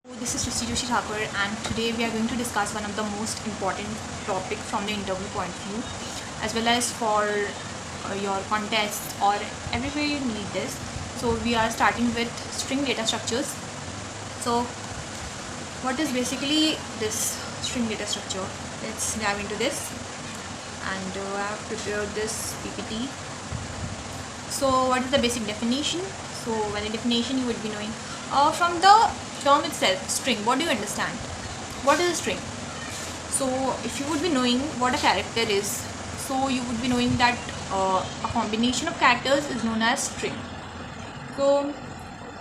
This is Srishti Joshi Thakur, and today we are going to discuss one of the most important topic from the interview point of view, as well as for your contests or everywhere you need this. So we are starting with string data structures. So what is basically this string data structure? Let's dive into this, and I have prepared this PPT. So what is the basic definition? So when the definition you would be knowing from the term itself, string. What do you understand? What is a string? So if you would be knowing what a character is, so you would be knowing that a combination of characters is known as string. So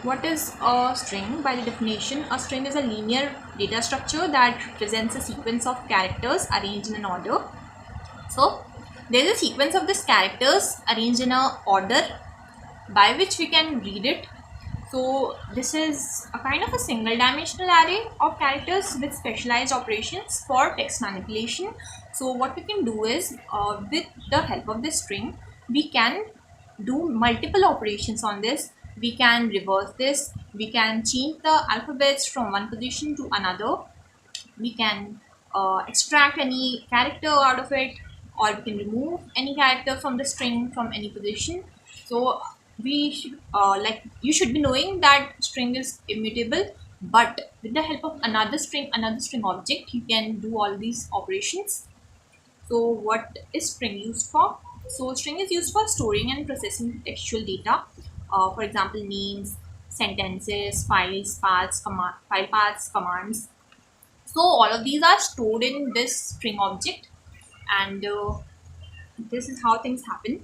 what is a string? By the definition, a string is a linear data structure that represents a sequence of characters arranged in an order. So there is a sequence of these characters arranged in a order by which we can read it. So this is a kind of a single dimensional array of characters with specialized operations for text manipulation. So what we can do is with the help of this string, we can do multiple operations on this. We can reverse this. We can change the alphabets from one position to another. We can extract any character out of it, or we can remove any character from the string from any position. So we should you should be knowing that string is immutable, but with the help of another string object, you can do all these operations. So what is string used for? So string is used for storing and processing textual data, for example names, sentences, files, paths, file paths, commands. So all of these are stored in this string object, and this is how things happen.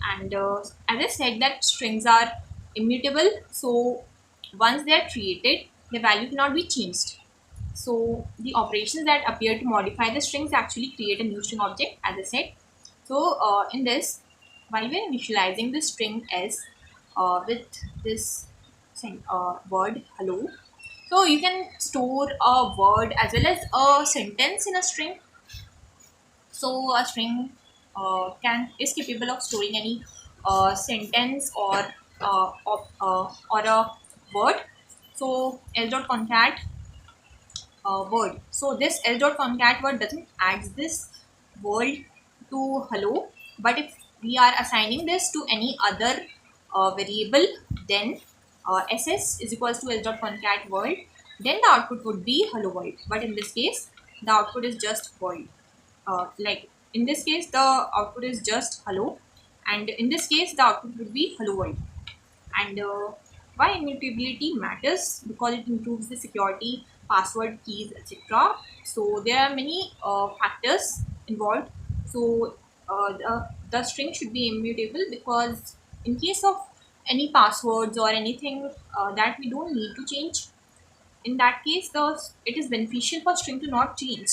And as I said, that strings are immutable. So once they are created, the value cannot be changed. So the operations that appear to modify the strings actually create a new string object, as I said. So in this, while we are initializing the string s with this word hello, so you can store a word as well as a sentence in a string. So a string can is capable of storing any sentence or a word. So s.concat word. So this s.concat word doesn't add this word to hello, but if we are assigning this to any other variable, then ss is equals to s.concat world, then the output would be hello world. But in this case, the output is just world. Like in this case, the output is just hello, and in this case, the output would be hello world. And why immutability matters? Because it improves the security, password, keys, etc. So there are many factors involved. So the string should be immutable, because in case of any passwords or anything that we don't need to change, in that case it is beneficial for string to not change.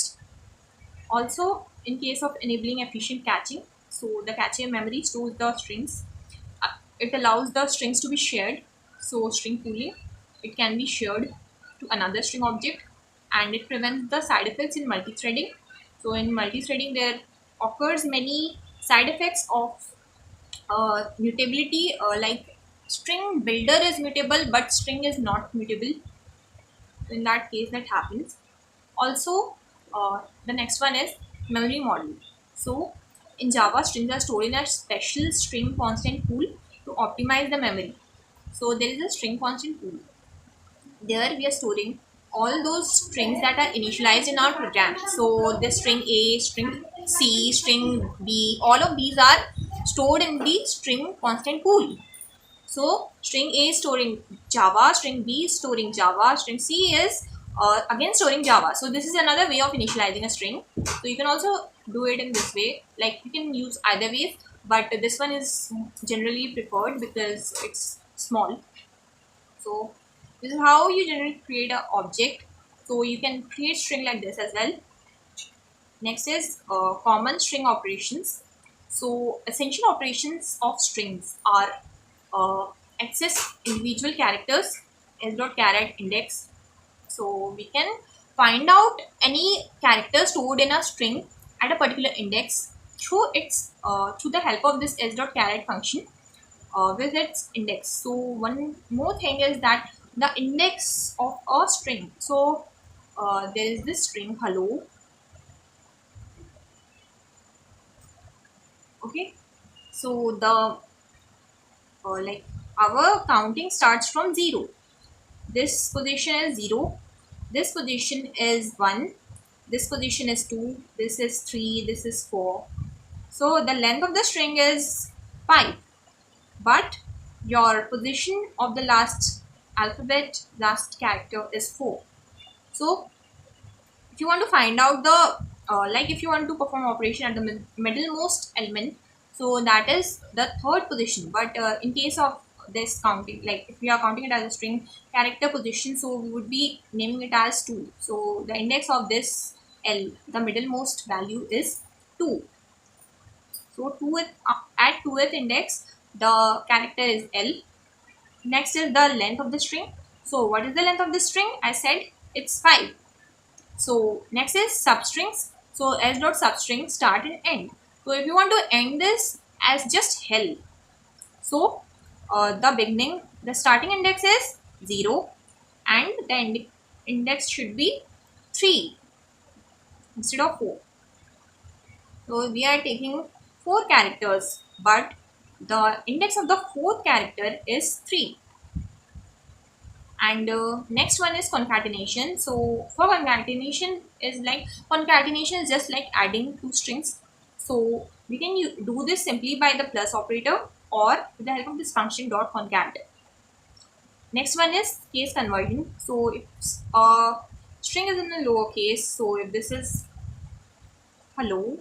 Also, in case of enabling efficient caching, so the cache memory stores the strings. It allows the strings to be shared. So string pooling, it can be shared to another string object, and it prevents the side effects in multi-threading. So in multi-threading, there occurs many side effects of mutability, like string builder is mutable, but string is not mutable. In that case, that happens. Also, the next one is memory model. So in Java, strings are stored in a special string constant pool to optimize the memory. So there is a string constant pool. There we are storing all those strings that are initialized in our program. So the string A, string C, string B, all of these are stored in the string constant pool. So string A is storing Java, string B is storing Java, string C is again storing Java. So this is another way of initializing a string. So you can also do it in this way. Like you can use either ways, but this one is generally preferred because it's small. So this is how you generally create an object. So you can create string like this as well. Next is common string operations. So essential operations of strings are access individual characters, s.char index. So we can find out any character stored in a string at a particular index through its through the help of this s.char function with its index. So one more thing is that the index of a string. So there is this string hello. Okay, so the like our counting starts from 0. This position is 0, this position is 1, this position is 2, this is 3, this is 4. So the length of the string is 5, but your position of the last alphabet, last character is 4. So if you want to find out the like if you want to perform operation at the middlemost element, so that is the third position. But in case of this counting, like if we are counting it as a string character position, so we would be naming it as 2. So the index of this L, the middlemost value is 2. So at 2th index the character is L. Next is the length of the string. So what is the length of the string? I said it's 5. So next is substrings. So s dot substring start and end. So if you want to end this as just hell, so the starting index is 0 and the index should be 3 instead of 4. So we are taking 4 characters, but the index of the fourth character is 3. And next one is concatenation. So for concatenation is just like adding two strings. So we can do this simply by the plus operator or with the help of this function dot concat. Next one is case conversion. So if a string is in the lower case, so if this is hello,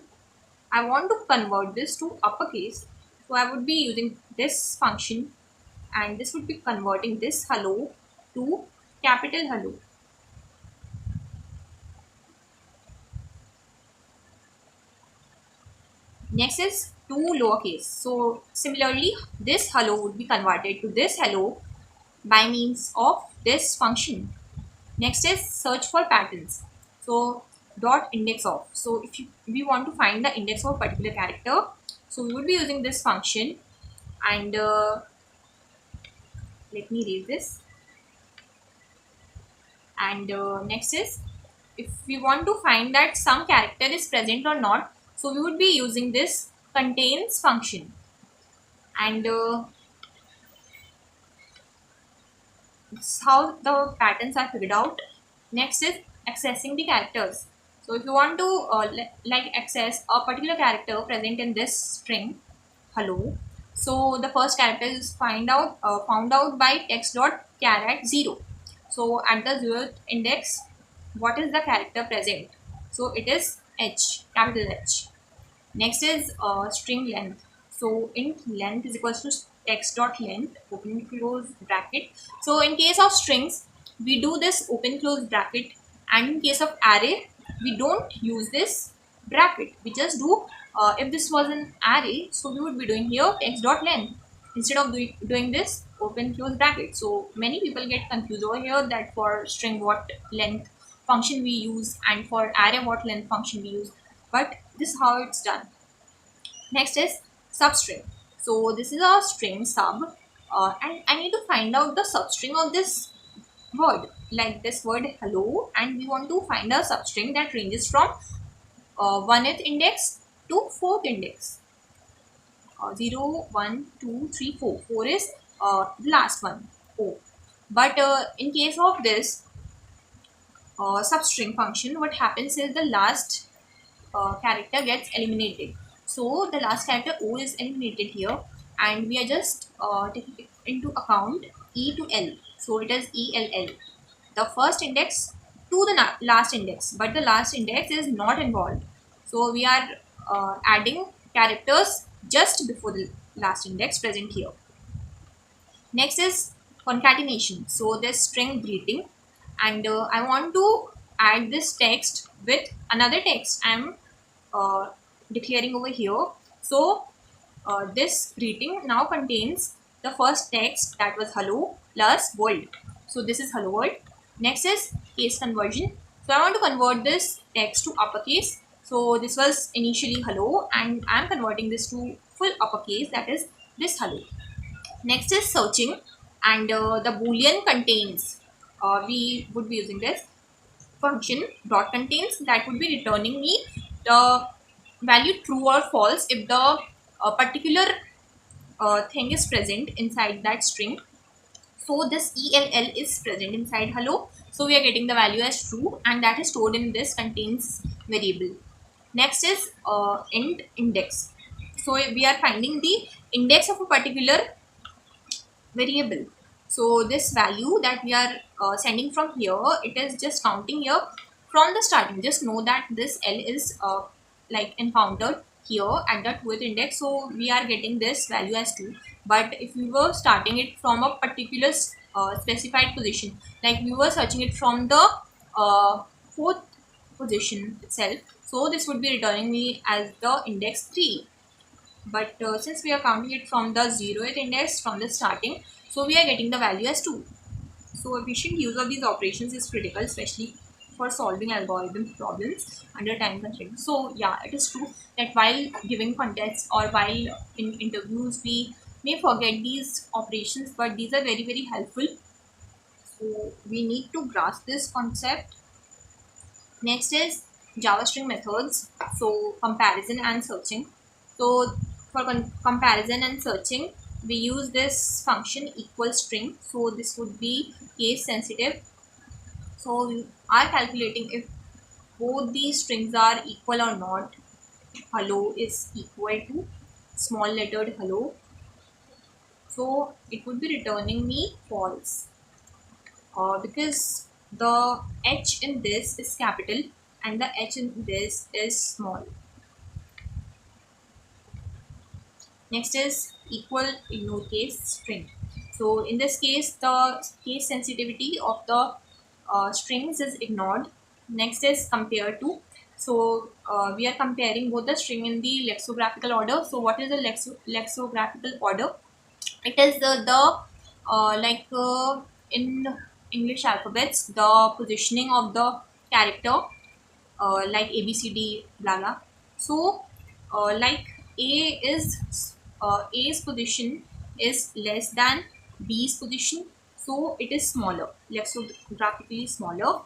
I want to convert this to uppercase. So I would be using this function, and this would be converting this hello to capital hello. Next is to lowercase. So similarly, this hello would be converted to this hello by means of this function. Next is search for patterns. So dot index of. So if we want to find the index of a particular character, so we would be using this function. And let me read this. And next is, if we want to find that some character is present or not, so we would be using this contains function. And it's how the patterns are figured out. Next is accessing the characters. So if you want to like access a particular character present in this string hello, so the first character is found out by text dot char at 0. So at the 0th index, what is the character present? So it is H, capital H. Next is string length. So int length is equals to text dot length, open close bracket. So in case of strings, we do this open close bracket, and in case of array, we don't use this bracket. We just do if this was an array, so we would be doing here text dot length instead of doing this open close bracket. So many people get confused over here that for string what length function we use and for array what length function we use, but this is how it's done. Next is substring. So this is a string sub, and I need to find out the substring of this word, like this word hello, and we want to find a substring that ranges from 1th index to 4th index. 0, 1, 2, 3, 4. 4 is the last one, 4. But in case of this substring function, what happens is the last character gets eliminated. So the last character O is eliminated here, and we are just taking into account E to L. So it is ELL, the first index to the last index, but the last index is not involved. So we are adding characters just before the last index present here. Next is concatenation. So this string greeting, and I want to add this text with another text I'm declaring over here. So this greeting now contains the first text, that was hello plus world. So this is hello world. Next is case conversion. So I want to convert this text to uppercase. So this was initially hello, and I am converting this to full uppercase, that is this hello. Next is searching, and the boolean contains, we would be using this function dot contains, that would be returning me the value true or false if the particular thing is present inside that string. So this ELL is present inside hello. So we are getting the value as true, and that is stored in this contains variable. Next is int index. So we are finding the index of a particular variable. So this value that we are sending from here, it is just counting here from the starting. Just know that this L is like encountered here at the 2th index, so we are getting this value as 2. But if we were starting it from a particular specified position, like we were searching it from the 4th position itself, so this would be returning me as the index 3. But since we are counting it from the 0th index from the starting, so we are getting the value as 2. So efficient use of these operations is critical, especially for solving algorithm problems under time constraints. So yeah, it is true that while giving contests or while in interviews, we may forget these operations, but these are very helpful. So we need to grasp this concept. Next is Java string methods. So comparison and searching. So for comparison and searching, we use this function equal string. So this would be case sensitive. So we are calculating if both these strings are equal or not. Hello is equal to small lettered hello. So it would be returning me false. Because the h in this is capital and the h in this is small. Next is equal ignore case string. So in this case, the case sensitivity of the strings is ignored. Next is compare to. So we are comparing both the string in the lexicographical order. So what is the lexicographical order? It is like in English alphabets, the positioning of the character, like A B C D blah blah. So like A's position is less than B's position, so it is smaller, lexicographically smaller,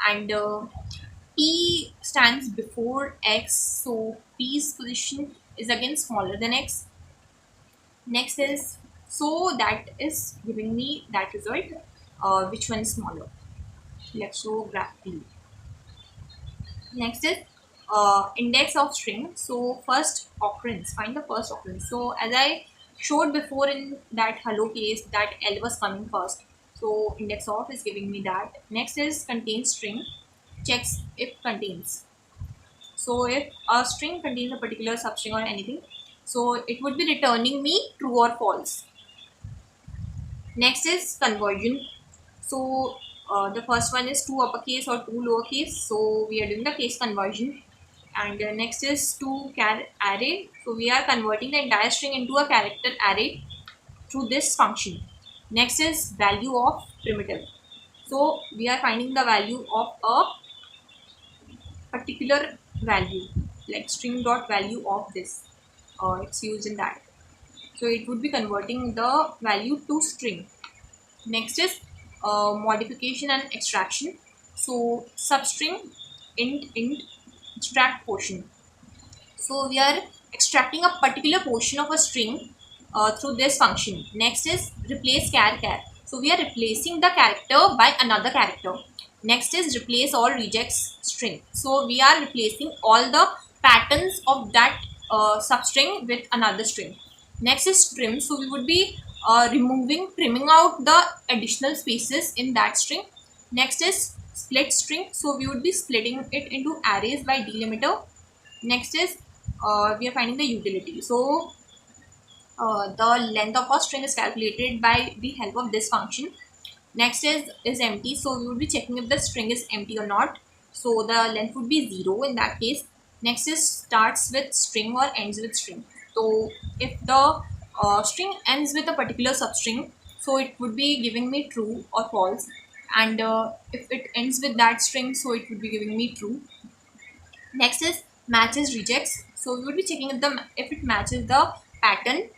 and P stands before X, so P's position is again smaller than X. Next is, so that is giving me that result, which one is smaller lexicographically. Next is index of string. So first occurrence, find the first occurrence. So as I showed before in that hello case, that L was coming first. So index of is giving me that. Next is contains string, checks if contains. So if a string contains a particular substring or anything, so it would be returning me true or false. Next is conversion. So the first one is 2 uppercase or 2 lowercase. So we are doing the case conversion. And next is to char array. So we are converting the entire string into a character array through this function. Next is value of primitive. So we are finding the value of a particular value, like string dot value of this. It's used in that. So it would be converting the value to string. Next is modification and extraction. So substring int extract portion. So we are extracting a particular portion of a string through this function. Next is replace char. So we are replacing the character by another character. Next is replace all rejects string. So we are replacing all the patterns of that substring with another string. Next is trim. So we would be trimming out the additional spaces in that string. Next is split string. So we would be splitting it into arrays by delimiter. Next is we are finding the utility. So the length of a string is calculated by the help of this function. Next is empty. So we would be checking if the string is empty or not. So the length would be 0 in that case. Next is starts with string or ends with string. So if the string ends with a particular substring, so it would be giving me true or false. And if it ends with that string, so it would be giving me true. Next is matches rejects. So we would be checking if it matches the pattern.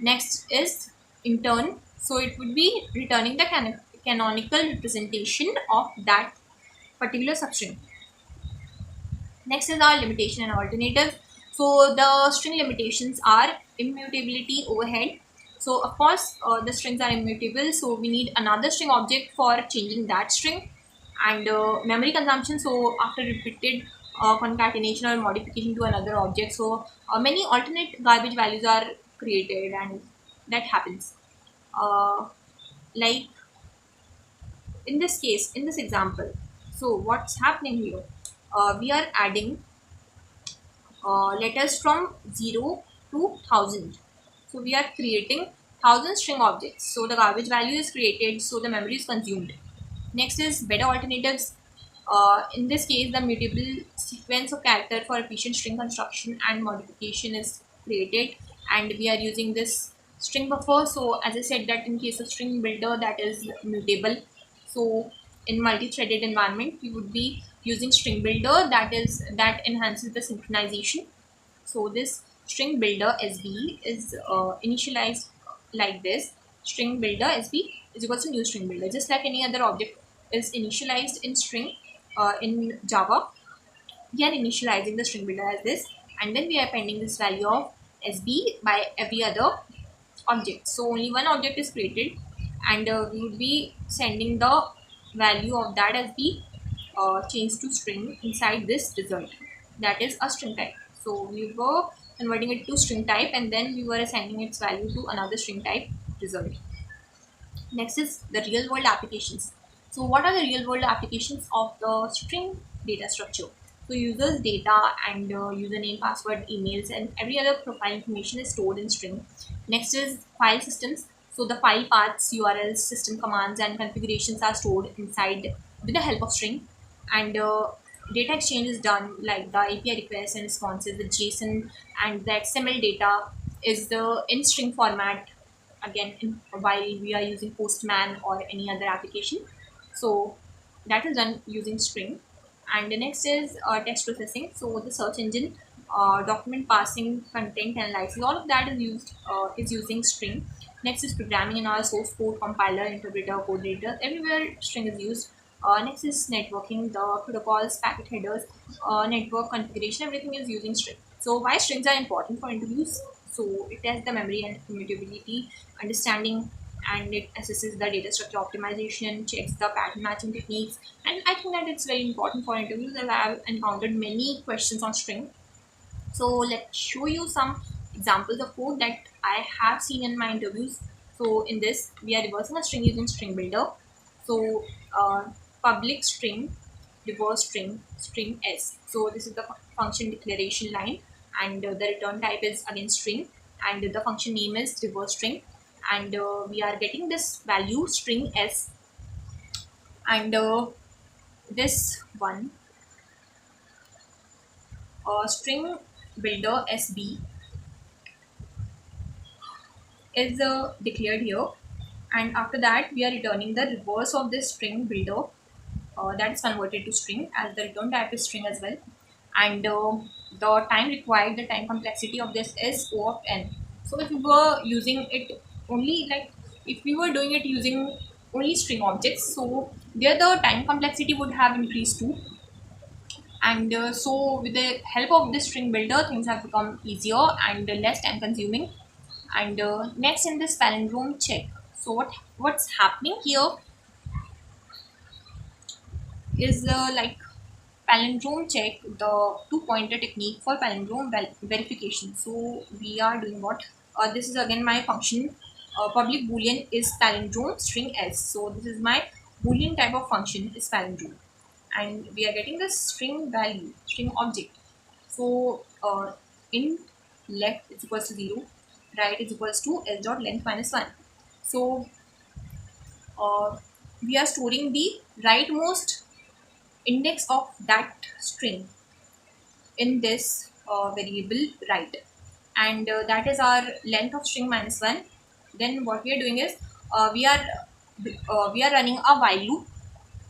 Next is in turn. So it would be returning the canonical representation of that particular substring. Next is our limitation and alternatives. So the string limitations are immutability overhead. So of course the strings are immutable, so we need another string object for changing that string. And memory consumption, so after repeated concatenation or modification to another object, so many alternate garbage values are created, and that happens. uh, like in this case, in this example, so what's happening here, we are adding letters from 0 to 1000. So we are creating 1000 string objects. So the garbage value is created, so the memory is consumed. Next is better alternatives. In this case, the mutable sequence of character for efficient string construction and modification is created, and we are using this string buffer. So as I said, that in case of string builder, that is mutable. So in multi-threaded environment, we would be using string builder, that enhances the synchronization. So this string builder SB is initialized like this. String builder SB is equal to new string builder, just like any other object is initialized in string. In Java, we are initializing the string builder as this, and then we are appending this value of SB by every other object. So only one object is created, and we would be sending the value of that as the changed to string inside this result, that is a string type. So we were converting it to string type, and then we were assigning its value to another string type result. Next is the real world applications. So what are the real world applications of the string data structure? So users data and username, password, emails, and every other profile information is stored in string. Next is file systems. So the file paths, URLs, system commands, and configurations are stored inside with the help of string. And data exchange is done like the API requests and responses with JSON, and the XML data is the in string format, again while we are using Postman or any other application. So that is done using string. And the next is text processing. So the search engine, document passing, content analysis, all of that is using string. Next is programming in our source code, compiler, interpreter, code editor, everywhere string is used. Next is networking, the protocols, packet headers, network configuration, everything is using string. So why strings are important for interviews? So it has the memory and immutability understanding, and it assesses the data structure optimization, checks the pattern matching techniques, and I think that it's very important for interviews, as I have encountered many questions on string. So let's show you some examples of code that I have seen in my interviews. So in this, we are reversing a string using string builder. So public string, reverse string, string s. So this is the function declaration line, and the return type is again string, and the function name is reverse string, and we are getting this value string s, and this one string builder sb is declared here, and after that we are returning the reverse of this string builder, that is converted to string, as the return type is string as well. And the time required, the time complexity of this is O of n. So if we were using it only, like if we were doing it using only string objects, so there the time complexity would have increased too. And so with the help of this string builder, things have become easier and less time consuming. And next in this palindrome check, so what's happening here is like palindrome check, the two pointer technique for palindrome verification. So we are doing what, this is again my function, public boolean is palindrome string s. So this is my boolean type of function is palindrome, and we are getting the string value, string object. So in left is equals to 0, right is equals to s dot length minus 1. So uh, we are storing the rightmost index of that string in this variable right, and that is our length of string minus 1. Then what we are doing is we are running a while loop,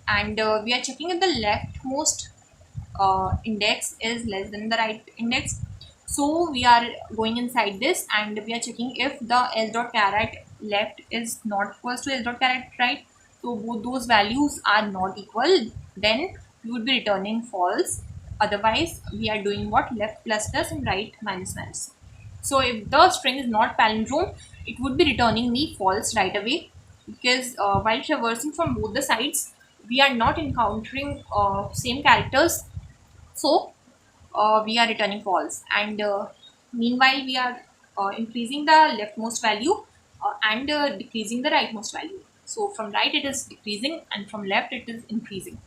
and we are checking if the leftmost index is less than the right index. So we are going inside this, and we are checking if the s dot char left is not equals to s dot character right. So both those values are not equal, then we would be returning false. Otherwise we are doing what, left plus plus and right minus minus. So if the string is not palindrome, it would be returning me false right away, because while traversing from both the sides we are not encountering same characters. So we are returning false, and meanwhile we are increasing the leftmost value and decreasing the rightmost value. So from right it is decreasing and from left it is increasing.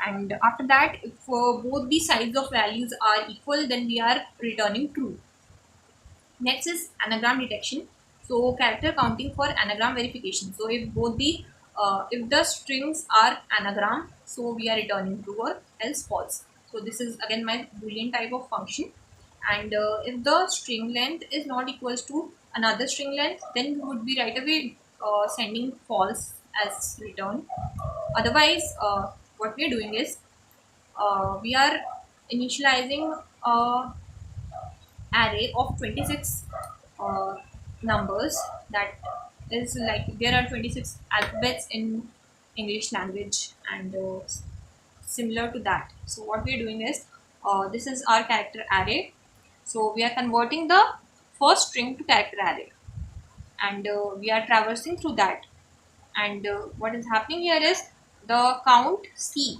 And after that, if both the sides of values are equal, then we are returning true. Next is anagram detection. So character counting for anagram verification. So if the strings are anagram, so we are returning true or else false. So this is again my boolean type of function. And if the string length is not equals to another string length, then we would be right away sending false as return. Otherwise, what we are doing is we are initializing a array of 26 uh, numbers. That is like there are 26 alphabets in English language, and similar to that. So what we are doing is this is our character array. So we are converting the first string to character array, and we are traversing through that. And what is happening here is the count c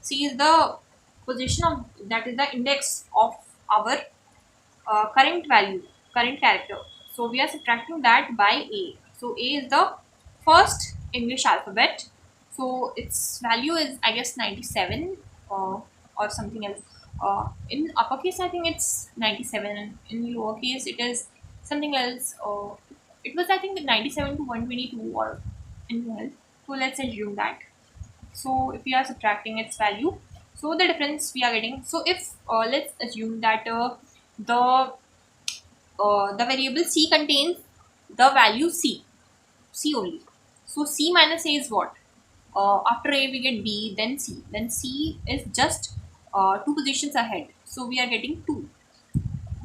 is the position of, that is the index of our current value, current character. So we are subtracting that by a. So a is the first English alphabet. So its value is, I guess, 97 or something else. In uppercase I think it's 97. In lowercase it is something else. It was, I think, 97 to 122 or anything else. So let's assume that. So if we are subtracting its value, so the difference we are getting. So if let's assume that the variable c contains the value c only. So c minus a is what? After a we get b, then c. Then c is just two positions ahead. So we are getting 2.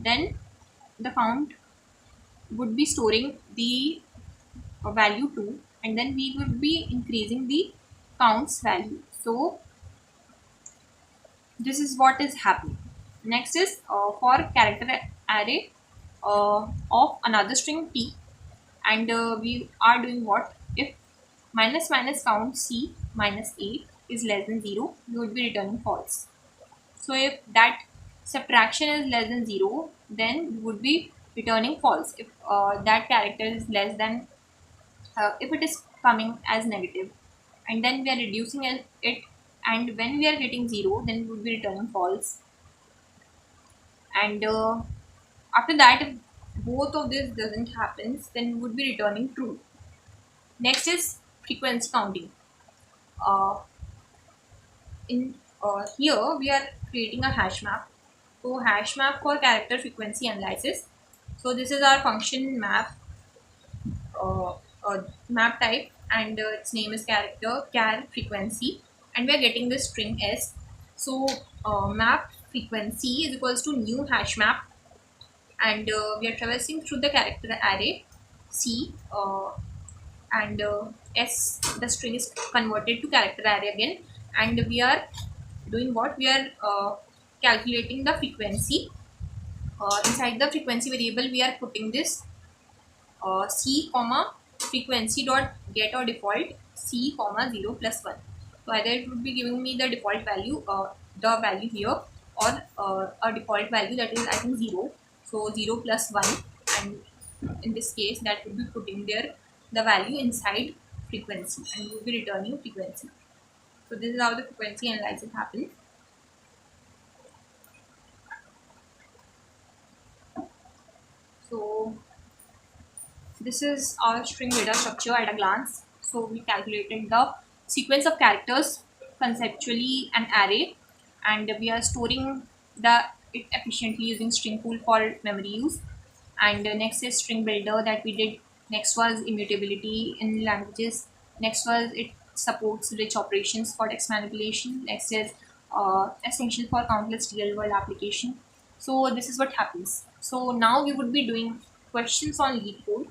Then the count would be storing the value 2, and then we would be increasing the count's value. So this is what is happening. Next is for character array of another string t, and we are doing what, if minus minus count c minus a is less than 0, we would be returning false. So if that subtraction is less than 0, then we would be returning false. If that character is less than, if it is coming as negative, and then we are reducing it, and when we are getting 0, then we would be returning false. And after that, if both of this doesn't happen, then we would be returning true. Next is frequency counting. Uh, in Here we are creating a hash map. So hash map for character frequency analysis. So this is our function map, map type, and its name is character char frequency, and we are getting the string s. So map frequency is equals to new hash map, and we are traversing through the character array c, and s, the string is converted to character array again, and we are doing what, we are calculating the frequency. Inside the frequency variable we are putting this c comma frequency dot get or default c comma 0 plus 1. So either it would be giving me the default value, the value here, or a default value, that is, I think, 0. So 0 plus 1, and in this case that would be putting there the value inside frequency, and we will be returning frequency. So this is how the frequency analysis happens. So this is our string data structure at a glance. So we calculated the sequence of characters, conceptually an array, and we are storing it efficiently using string pool for memory use. And next is string builder that we did. Next was immutability in languages. Next was it supports rich operations for text manipulation. Next is essential for countless real world application. So this is what happens. So now we would be doing questions on LeetCode.